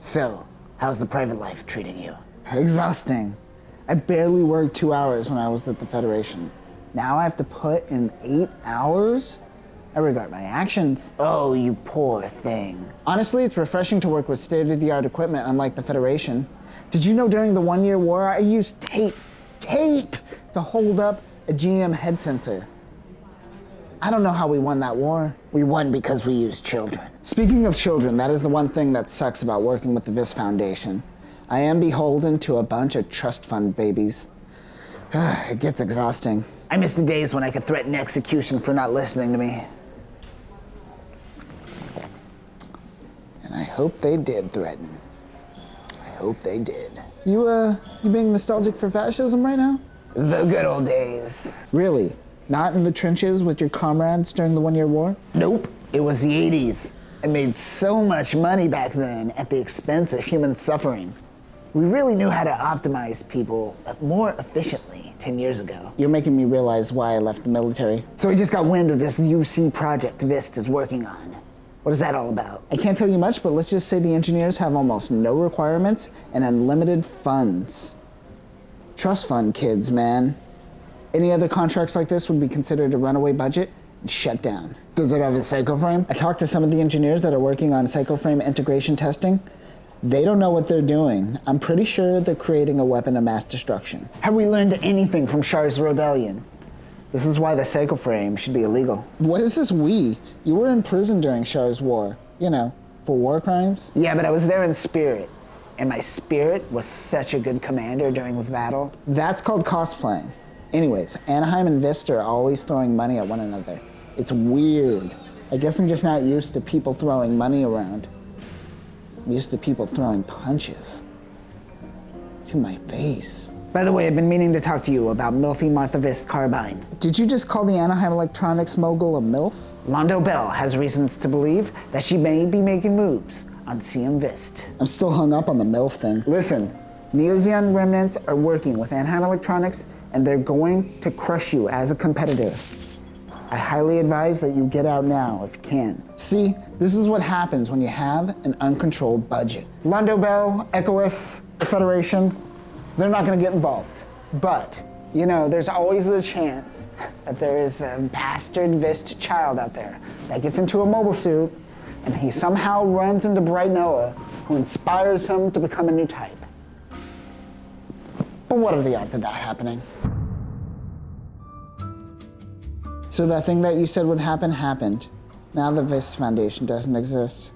So, how's the private life treating you? Exhausting. I barely worked 2 hours when I was at the Federation. Now I have to put in 8 hours? I regret my actions. Oh, you poor thing. Honestly, it's refreshing to work with state-of-the-art equipment unlike the Federation. Did you know during the 1 year war, I used tape to hold up a GM head sensor? I don't know how we won that war. We won because we used children. Speaking of children, that is the one thing that sucks about working with the Vist Foundation. I am beholden to a bunch of trust fund babies. It gets exhausting. I miss the days when I could threaten execution for not listening to me. And I hope they did threaten. I hope they did. You being nostalgic for fascism right now? The good old days. Really? Not in the trenches with your comrades during the 1 year war? Nope, it was the 80s. I made so much money back then at the expense of human suffering. We really knew how to optimize people more efficiently 10 years ago. You're making me realize why I left the military. So we just got wind of this UC project Vist is working on. What is that all about? I can't tell you much, but let's just say the engineers have almost no requirements and unlimited funds. Trust fund kids, man. Any other contracts like this would be considered a runaway budget and shut down. Does it have a cycloframe? I talked to some of the engineers that are working on cycloframe integration testing. They don't know what they're doing. I'm pretty sure they're creating a weapon of mass destruction. Have we learned anything from Char's rebellion? This is why the cycloframe should be illegal. What is this we? You were in prison during Char's war. You know, for war crimes. Yeah, but I was there in spirit. And my spirit was such a good commander during the battle. That's called cosplaying. Anyways, Anaheim and Vist are always throwing money at one another. It's weird. I guess I'm just not used to people throwing money around. I'm used to people throwing punches. To my face. By the way, I've been meaning to talk to you about Milfy Martha Vist carbine. Did you just call the Anaheim Electronics mogul a MILF? Londo Bell has reasons to believe that she may be making moves on CM Vist. I'm still hung up on the MILF thing. Listen, Neozeon remnants are working with Anaheim Electronics and they're going to crush you as a competitor. I highly advise that you get out now if you can. See, this is what happens when you have an uncontrolled budget. Londo Bell, Echous, the Federation, they're not gonna get involved. But, you know, there's always the chance that there is a bastard Vist child out there that gets into a mobile suit and he somehow runs into Bright Noah, who inspires him to become a new type. But what are the odds of that happening? So that thing that you said would happen, happened. Now the Vist Foundation doesn't exist.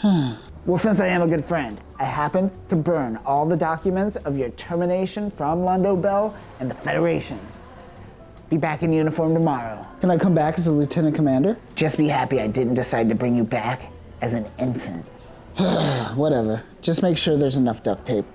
Well, since I am a good friend, I happen to burn all the documents of your termination from Londo Bell and the Federation. Be back in uniform tomorrow. Can I come back as a lieutenant commander? Just be happy I didn't decide to bring you back as an ensign. Whatever. Just make sure there's enough duct tape.